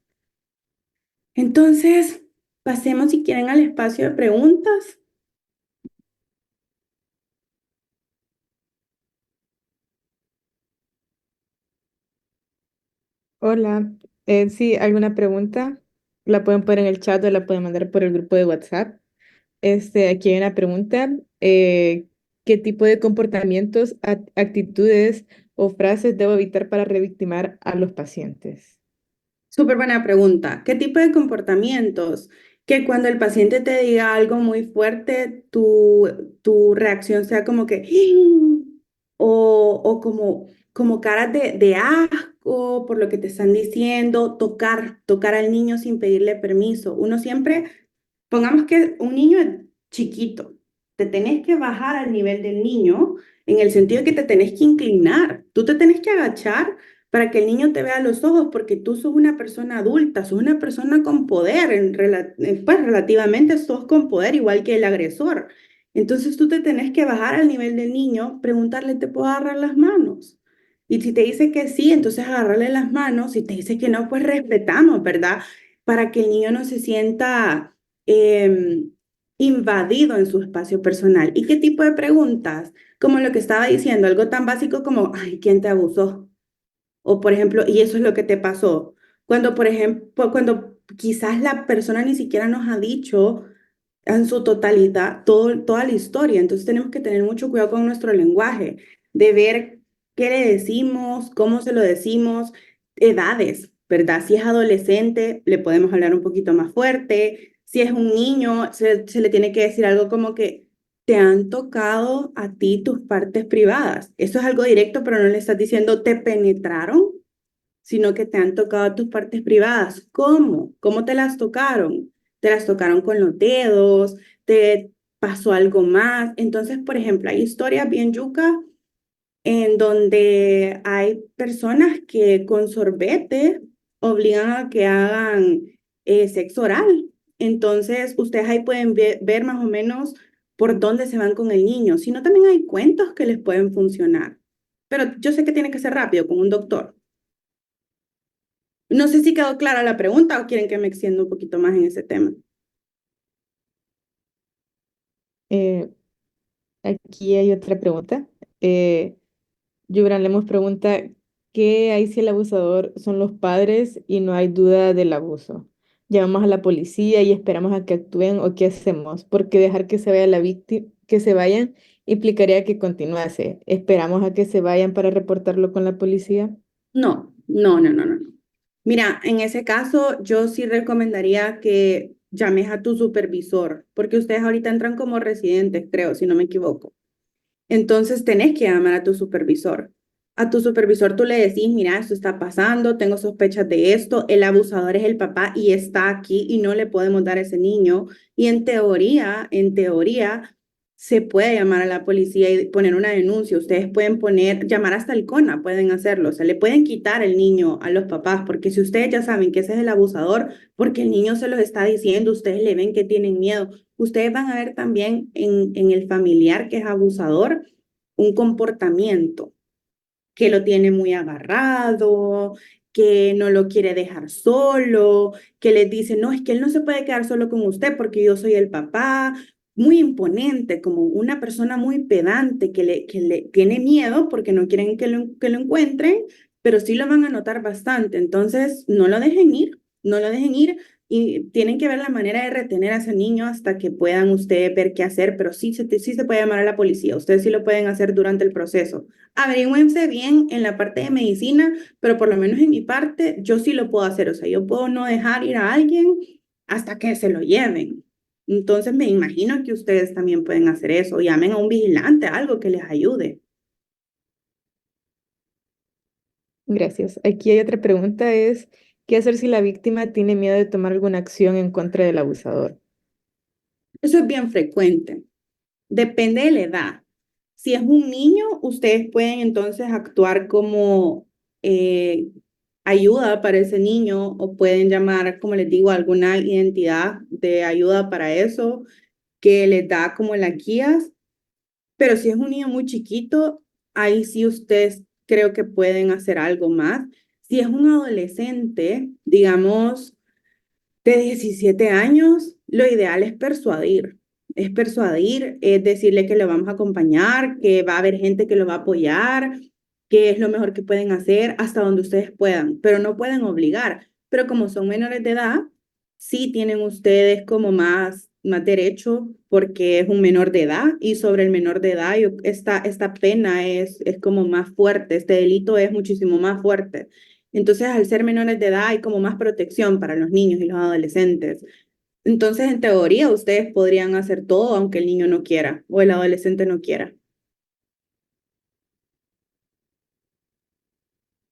Entonces, pasemos si quieren al espacio de preguntas. Hola, sí, ¿alguna pregunta? La pueden poner en el chat o la pueden mandar por el grupo de WhatsApp. Aquí hay una pregunta. ¿Qué tipo de comportamientos, actitudes o frases debo evitar para revictimar a los pacientes? Súper buena pregunta. ¿Qué tipo de comportamientos? Que cuando el paciente te diga algo muy fuerte, tu reacción sea como que, o como caras de asco por lo que te están diciendo, tocar al niño sin pedirle permiso. Uno siempre, pongamos que un niño es chiquito, te tenés que bajar al nivel del niño en el sentido de que te tenés que inclinar, tú te tenés que agachar para que el niño te vea a los ojos, porque tú sos una persona adulta, sos una persona con poder, pues relativamente sos con poder, igual que el agresor. Entonces tú te tenés que bajar al nivel del niño, preguntarle, ¿te puedo agarrar las manos? Y si te dice que sí, entonces agarrarle las manos. Si te dice que no, pues respetamos, ¿verdad? Para que el niño no se sienta invadido en su espacio personal. ¿Y qué tipo de preguntas? Como lo que estaba diciendo, algo tan básico como, ay, ¿quién te abusó? O por ejemplo, y eso es lo que te pasó. Cuando, por ejemplo, cuando quizás la persona ni siquiera nos ha dicho en su totalidad toda la historia. Entonces tenemos que tener mucho cuidado con nuestro lenguaje, de ver qué le decimos, cómo se lo decimos, edades, ¿verdad? Si es adolescente, le podemos hablar un poquito más fuerte. Si es un niño, se le tiene que decir algo como que te han tocado a ti tus partes privadas. Eso es algo directo, pero no le estás diciendo te penetraron, sino que te han tocado tus partes privadas. ¿Cómo? ¿Cómo te las tocaron? ¿Te las tocaron con los dedos? ¿Te pasó algo más? Entonces, por ejemplo, hay historias bien yuca en donde hay personas que con sorbete obligan a que hagan sexo oral. Entonces, ustedes ahí pueden ver más o menos por dónde se van con el niño. Si no, también hay cuentos que les pueden funcionar. Pero yo sé que tiene que ser rápido con un doctor. No sé si quedó clara la pregunta o quieren que me extienda un poquito más en ese tema. Eh, Aquí hay otra pregunta. Eh, Yubran Lemos pregunta, ¿qué hay si el abusador son los padres y no hay duda del abuso? ¿Llamamos a la policía y esperamos a que actúen o qué hacemos? Porque dejar que se vaya la víctima, que se vayan implicaría que continuase. ¿Esperamos a que se vayan para reportarlo con la policía? No. Mira, en ese caso yo sí recomendaría que llames a tu supervisor, porque ustedes ahorita entran como residentes, creo, si no me equivoco. Entonces tenés que llamar a tu supervisor. A tu supervisor tú le decís, mira, esto está pasando, tengo sospechas de esto, el abusador es el papá y está aquí y no le podemos dar a ese niño. Y en teoría, se puede llamar a la policía y poner una denuncia. Ustedes pueden llamar hasta el CONA, pueden hacerlo. O sea, le pueden quitar el niño a los papás, porque si ustedes ya saben que ese es el abusador, porque el niño se los está diciendo, ustedes le ven que tienen miedo. Ustedes van a ver también en el familiar que es abusador un comportamiento que lo tiene muy agarrado, que no lo quiere dejar solo, que les dice, no, es que él no se puede quedar solo con usted porque yo soy el papá, muy imponente, como una persona muy pedante que le tiene miedo porque no quieren que lo encuentren, pero sí lo van a notar bastante. Entonces, no lo dejen ir, no lo dejen ir y tienen que ver la manera de retener a ese niño hasta que puedan ustedes ver qué hacer, pero sí se puede llamar a la policía, ustedes sí lo pueden hacer durante el proceso. Averígüense bien en la parte de medicina, pero por lo menos en mi parte, yo sí lo puedo hacer. O sea, yo puedo no dejar ir a alguien hasta que se lo lleven. Entonces, me imagino que ustedes también pueden hacer eso. Llamen a un vigilante, algo que les ayude. Gracias. Aquí hay otra pregunta, es, ¿qué hacer si la víctima tiene miedo de tomar alguna acción en contra del abusador? Eso es bien frecuente. Depende de la edad. Si es un niño, ustedes pueden entonces actuar como eh, ayuda para ese niño o pueden llamar, como les digo, a alguna identidad de ayuda para eso que les da como las guías. Pero si es un niño muy chiquito, ahí sí ustedes creo que pueden hacer algo más. Si es un adolescente, digamos, de 17 años, lo ideal es persuadir. Es persuadir, es decirle que lo vamos a acompañar, que va a haber gente que lo va a apoyar, que es lo mejor que pueden hacer hasta donde ustedes puedan, pero no pueden obligar. Pero como son menores de edad, sí tienen ustedes como más derecho porque es un menor de edad y sobre el menor de edad esta pena es como más fuerte, este delito es muchísimo más fuerte. Entonces, al ser menores de edad, hay como más protección para los niños y los adolescentes. Entonces, en teoría, ustedes podrían hacer todo aunque el niño no quiera o el adolescente no quiera.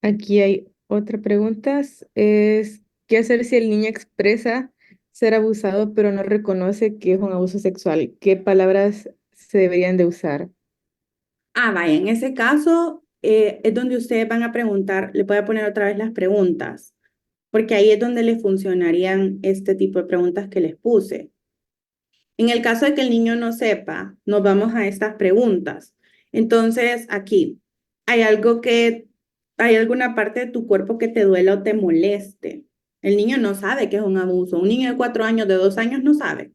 Aquí hay otra pregunta, es, ¿qué hacer si el niño expresa ser abusado pero no reconoce que es un abuso sexual? ¿Qué palabras se deberían de usar? Vaya, en ese caso es donde ustedes van a preguntar, le voy a poner otra vez las preguntas, porque ahí es donde les funcionarían este tipo de preguntas que les puse. En el caso de que el niño no sepa, nos vamos a estas preguntas. Entonces, aquí, ¿hay hay alguna parte de tu cuerpo que te duela o te moleste? El niño no sabe que es un abuso. Un niño de 4 años, de 2 años, no sabe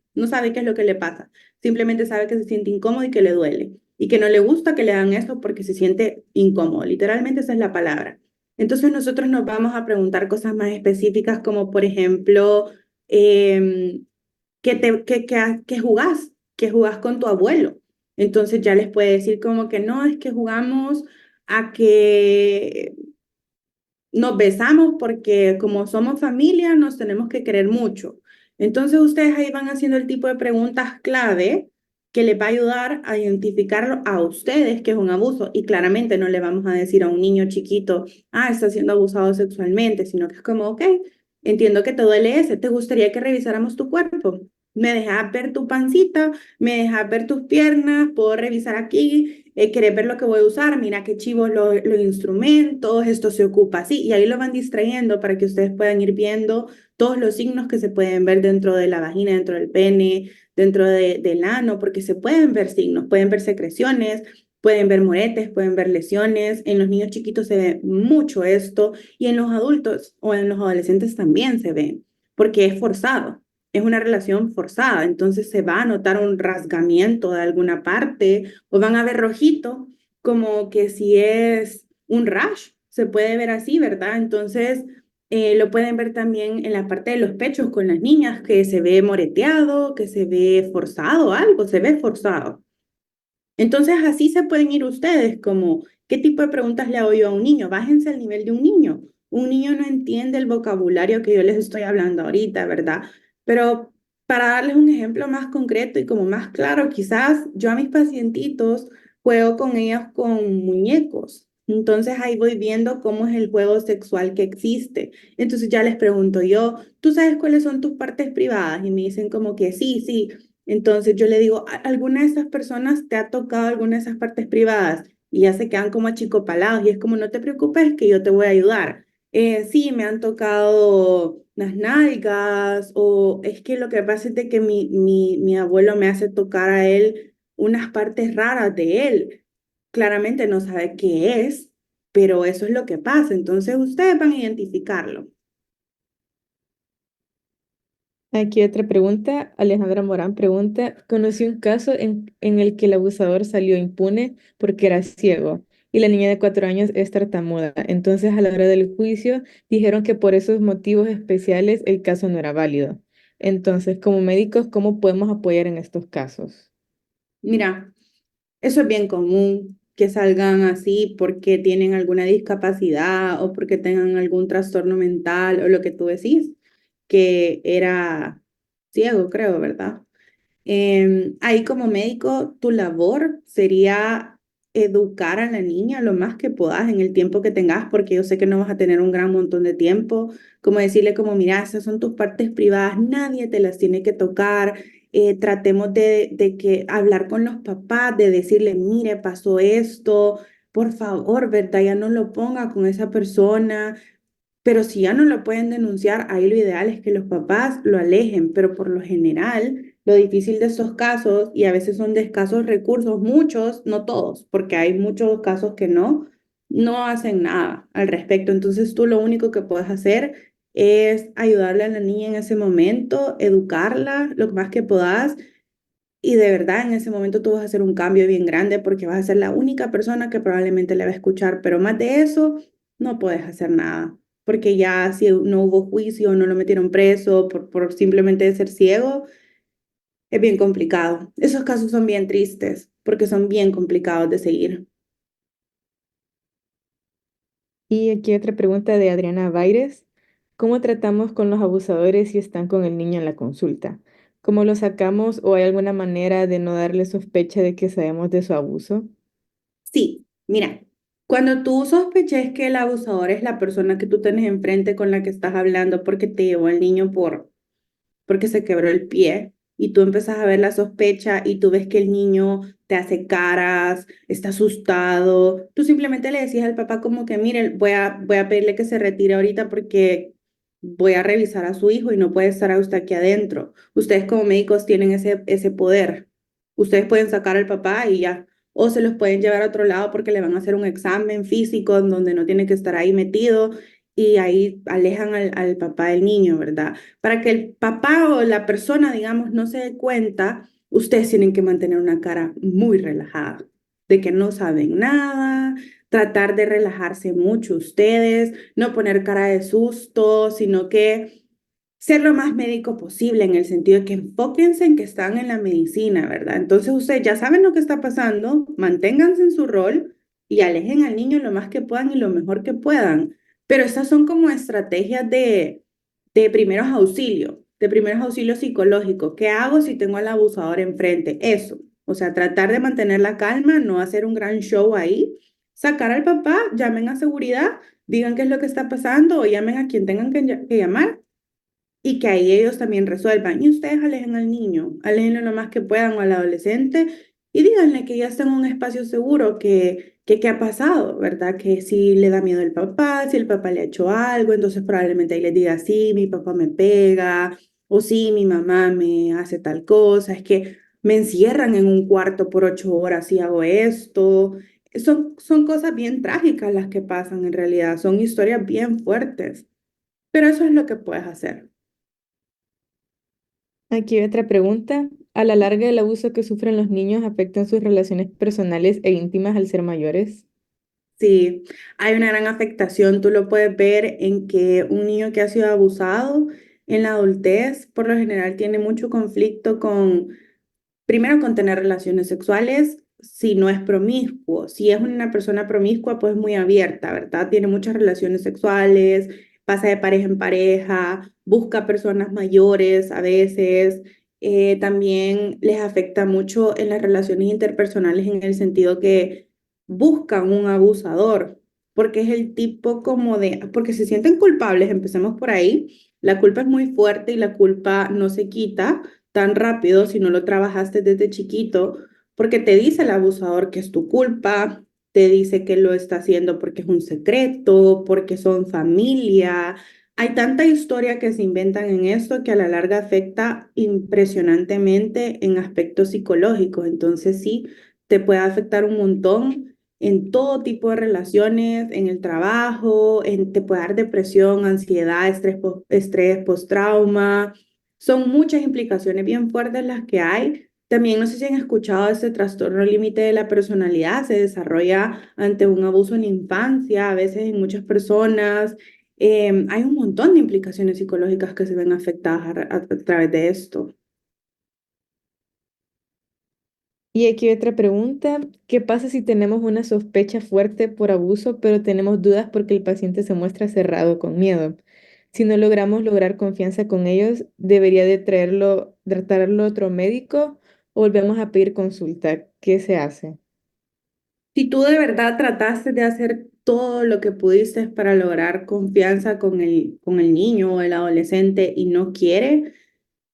qué es lo que le pasa. Simplemente sabe que se siente incómodo y que le duele. Y que no le gusta que le hagan eso porque se siente incómodo. Literalmente esa es la palabra. Entonces nosotros nos vamos a preguntar cosas más específicas como, por ejemplo, que jugás con tu abuelo. Entonces ya les puede decir como que no, es que jugamos a que nos besamos porque como somos familia nos tenemos que querer mucho. Entonces ustedes ahí van haciendo el tipo de preguntas clave que les va a ayudar a identificarlo a ustedes que es un abuso y claramente no le vamos a decir a un niño chiquito, está siendo abusado sexualmente, sino que es como, ok, entiendo que te duele ese, ¿te gustaría que revisáramos tu cuerpo? ¿Me dejas ver tu pancita? ¿Me dejas ver tus piernas? ¿Puedo revisar aquí? ¿Querés ver lo que voy a usar? Mira qué chivos los instrumentos, esto se ocupa así. Y ahí lo van distrayendo para que ustedes puedan ir viendo todos los signos que se pueden ver dentro de la vagina, dentro del pene, del ano, porque se pueden ver signos, pueden ver secreciones, pueden ver moretes, pueden ver lesiones. En los niños chiquitos se ve mucho esto y en los adultos o en los adolescentes también se ve, porque es forzado. Es una relación forzada, entonces se va a notar un rasgamiento de alguna parte o van a ver rojito, como que si es un rash, se puede ver así, ¿verdad? Entonces lo pueden ver también en la parte de los pechos con las niñas, que se ve moreteado, que se ve forzado, algo se ve forzado. Entonces así se pueden ir ustedes, como, ¿qué tipo de preguntas le hago yo a un niño? Bájense al nivel de un niño. Un niño no entiende el vocabulario que yo les estoy hablando ahorita, ¿verdad? Pero para darles un ejemplo más concreto y como más claro, quizás yo a mis pacientitos juego con ellos con muñecos. Entonces ahí voy viendo cómo es el juego sexual que existe. Entonces ya les pregunto yo, ¿tú sabes cuáles son tus partes privadas? Y me dicen como que sí, sí. Entonces yo le digo, ¿alguna de esas personas te ha tocado alguna de esas partes privadas? Y ya se quedan como achicopalados y es como, no te preocupes que yo te voy a ayudar. Sí, me han tocado las nalgas o es que lo que pasa es de que mi abuelo me hace tocar a él unas partes raras de él. claramente no sabe qué es, pero eso es lo que pasa. Entonces ustedes van a identificarlo. Aquí otra pregunta. Alejandra Morán pregunta, conocí un caso en el que el abusador salió impune porque era ciego y la niña de 4 años es tartamuda. Entonces, a la hora del juicio, dijeron que por esos motivos especiales el caso no era válido. Entonces, como médicos, ¿cómo podemos apoyar en estos casos? Mira, eso es bien común, que salgan así porque tienen alguna discapacidad o porque tengan algún trastorno mental o lo que tú decís, que era ciego, creo, ¿verdad? Ahí como médico, tu labor sería educar a la niña lo más que puedas en el tiempo que tengas, porque yo sé que no vas a tener un gran montón de tiempo, como decirle como, mira, esas son tus partes privadas, nadie te las tiene que tocar, tratemos de que hablar con los papás, de decirle, mire, pasó esto, por favor, ¿verdad? Ya no lo ponga con esa persona, pero si ya no lo pueden denunciar, ahí lo ideal es que los papás lo alejen, pero por lo general, lo difícil de estos casos, y a veces son de escasos recursos, muchos, no todos, porque hay muchos casos que no hacen nada al respecto. Entonces tú lo único que puedes hacer es ayudarle a la niña en ese momento, educarla lo más que puedas, y de verdad en ese momento tú vas a hacer un cambio bien grande porque vas a ser la única persona que probablemente le va a escuchar, pero más de eso no puedes hacer nada, porque ya si no hubo juicio, no lo metieron preso por simplemente ser ciego, es bien complicado. Esos casos son bien tristes porque son bien complicados de seguir. Y aquí otra pregunta de Adriana Baires. ¿Cómo tratamos con los abusadores si están con el niño en la consulta? ¿Cómo lo sacamos o hay alguna manera de no darle sospecha de que sabemos de su abuso? Sí, mira, cuando tú sospeches que el abusador es la persona que tú tienes enfrente con la que estás hablando porque te llevó al niño porque se quebró el pie y tú empiezas a ver la sospecha y tú ves que el niño te hace caras, está asustado, tú simplemente le decías al papá como que, mire, voy a pedirle que se retire ahorita porque voy a revisar a su hijo y no puede estar usted aquí adentro. Ustedes como médicos tienen ese poder. Ustedes pueden sacar al papá y ya. O se los pueden llevar a otro lado porque le van a hacer un examen físico en donde no tiene que estar ahí metido y ahí alejan al papá del niño, ¿verdad? Para que el papá o la persona, digamos, no se dé cuenta, ustedes tienen que mantener una cara muy relajada, de que no saben nada, tratar de relajarse mucho ustedes, no poner cara de susto, sino que ser lo más médico posible en el sentido de que enfóquense en que están en la medicina, ¿verdad? Entonces ustedes ya saben lo que está pasando, manténganse en su rol y alejen al niño lo más que puedan y lo mejor que puedan. Pero estas son como estrategias de primeros auxilios psicológicos. ¿Qué hago si tengo al abusador enfrente? Eso, o sea, tratar de mantener la calma, no hacer un gran show ahí, sacar al papá, llamen a seguridad, digan qué es lo que está pasando o llamen a quien tengan que llamar y que ahí ellos también resuelvan. Y ustedes alejen al niño, aléjenlo lo más que puedan o al adolescente y díganle que ya está en un espacio seguro, que qué ha pasado, ¿verdad? Que si le da miedo el papá, si el papá le ha hecho algo, entonces probablemente ahí les diga, sí, mi papá me pega, o sí, mi mamá me hace tal cosa, es que me encierran en un cuarto por 8 horas y hago esto. Son cosas bien trágicas las que pasan en realidad, son historias bien fuertes, pero eso es lo que puedes hacer. Aquí otra pregunta. A la larga, el abuso que sufren los niños afecta en sus relaciones personales e íntimas al ser mayores. Sí, hay una gran afectación. Tú lo puedes ver en que un niño que ha sido abusado en la adultez, por lo general, tiene mucho conflicto primero con tener relaciones sexuales, si no es promiscuo. Si es una persona promiscua, pues muy abierta, ¿verdad? Tiene muchas relaciones sexuales, pasa de pareja en pareja, busca personas mayores a veces. También les afecta mucho en las relaciones interpersonales en el sentido que buscan un abusador, porque es el tipo como porque se sienten culpables, empecemos por ahí. La culpa es muy fuerte y la culpa no se quita tan rápido si no lo trabajaste desde chiquito, porque te dice el abusador que es tu culpa, te dice que lo está haciendo porque es un secreto, porque son familia. Hay tanta historia que se inventan en esto que a la larga afecta impresionantemente en aspectos psicológicos. Entonces sí, te puede afectar un montón en todo tipo de relaciones, en el trabajo, te puede dar depresión, ansiedad, estrés postrauma. Son muchas implicaciones bien fuertes las que hay. También no sé si han escuchado este trastorno límite de la personalidad, se desarrolla ante un abuso en la infancia, a veces en muchas personas. Hay un montón de implicaciones psicológicas que se ven afectadas a través de esto. Y aquí otra pregunta, ¿qué pasa si tenemos una sospecha fuerte por abuso, pero tenemos dudas porque el paciente se muestra cerrado con miedo? Si no lograr confianza con ellos, ¿debería de tratarlo otro médico o volvemos a pedir consulta? ¿Qué se hace? Si tú de verdad trataste de hacer todo lo que pudiste para lograr confianza con el niño o el adolescente y no quiere,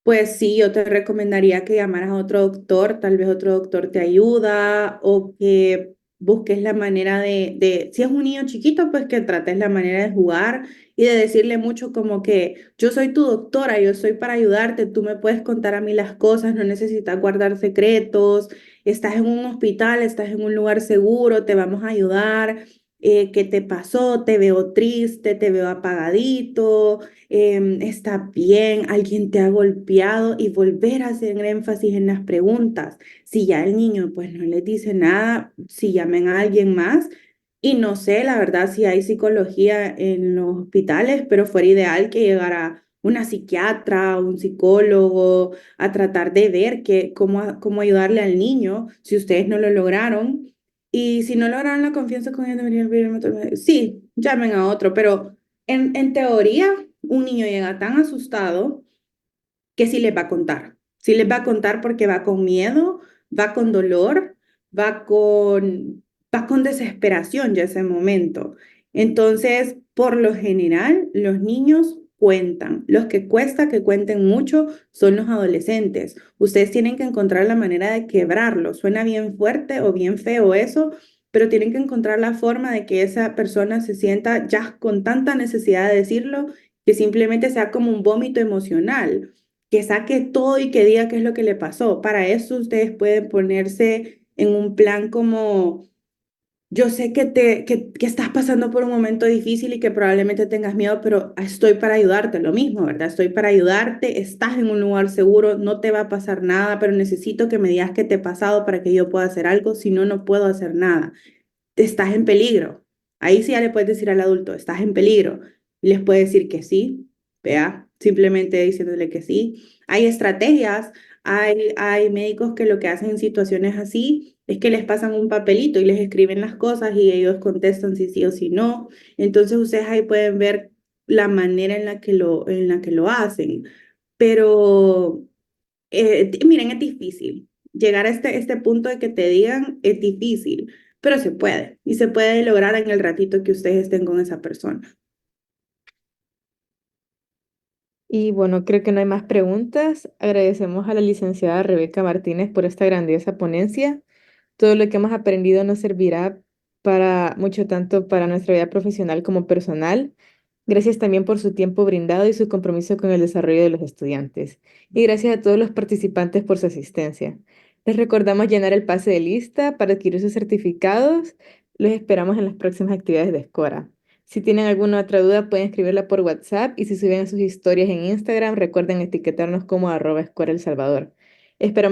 pues sí, yo te recomendaría que llamaras a otro doctor, tal vez otro doctor te ayuda o que busques la manera si es un niño chiquito, pues que trates la manera de jugar y de decirle mucho como que yo soy tu doctora, yo soy para ayudarte, tú me puedes contar a mí las cosas, no necesitas guardar secretos, estás en un hospital, estás en un lugar seguro, te vamos a ayudar. ¿Qué te pasó? Te veo triste, te veo apagadito, está bien, alguien te ha golpeado y volver a hacer énfasis en las preguntas. Si ya el niño pues no les dice nada, si llamen a alguien más. Y no sé, la verdad, si hay psicología en los hospitales, pero fuera ideal que llegara una psiquiatra, un psicólogo a tratar de ver cómo ayudarle al niño si ustedes no lo lograron. Y si no lograron la confianza con él, deberían pedirme otro médico. Sí, llamen a otro, pero en teoría, un niño llega tan asustado que sí les va a contar. Sí les va a contar porque va con miedo, va con dolor, va con, va con desesperación ya ese momento. Entonces, por lo general, los niños cuentan. Los que cuesta que cuenten mucho son los adolescentes. Ustedes tienen que encontrar la manera de quebrarlo. Suena bien fuerte o bien feo eso, pero tienen que encontrar la forma de que esa persona se sienta ya con tanta necesidad de decirlo que simplemente sea como un vómito emocional, que saque todo y que diga qué es lo que le pasó. Para eso ustedes pueden ponerse en un plan como, yo sé que estás pasando por un momento difícil y que probablemente tengas miedo, pero estoy para ayudarte, lo mismo, ¿verdad? Estoy para ayudarte, estás en un lugar seguro, no te va a pasar nada, pero necesito que me digas qué te ha pasado para que yo pueda hacer algo, si no, no puedo hacer nada. Estás en peligro. Ahí sí ya le puedes decir al adulto, estás en peligro. Y les puede decir que sí, vea, simplemente diciéndole que sí. Hay estrategias, hay médicos que lo que hacen en situaciones así es que les pasan un papelito y les escriben las cosas y ellos contestan si sí o si no. Entonces ustedes ahí pueden ver la manera en la que lo hacen. Pero miren, es difícil. Llegar a este punto de que te digan es difícil, pero se puede. Y se puede lograr en el ratito que ustedes estén con esa persona. Y bueno, creo que no hay más preguntas. Agradecemos a la licenciada Rebeca Martínez por esta grandiosa ponencia. Todo lo que hemos aprendido nos servirá para mucho tanto para nuestra vida profesional como personal. Gracias también por su tiempo brindado y su compromiso con el desarrollo de los estudiantes. Y gracias a todos los participantes por su asistencia. Les recordamos llenar el pase de lista para adquirir sus certificados. Los esperamos en las próximas actividades de Scora. Si tienen alguna otra duda, pueden escribirla por WhatsApp y si suben sus historias en Instagram, recuerden etiquetarnos como @Scora El Salvador. Esperamos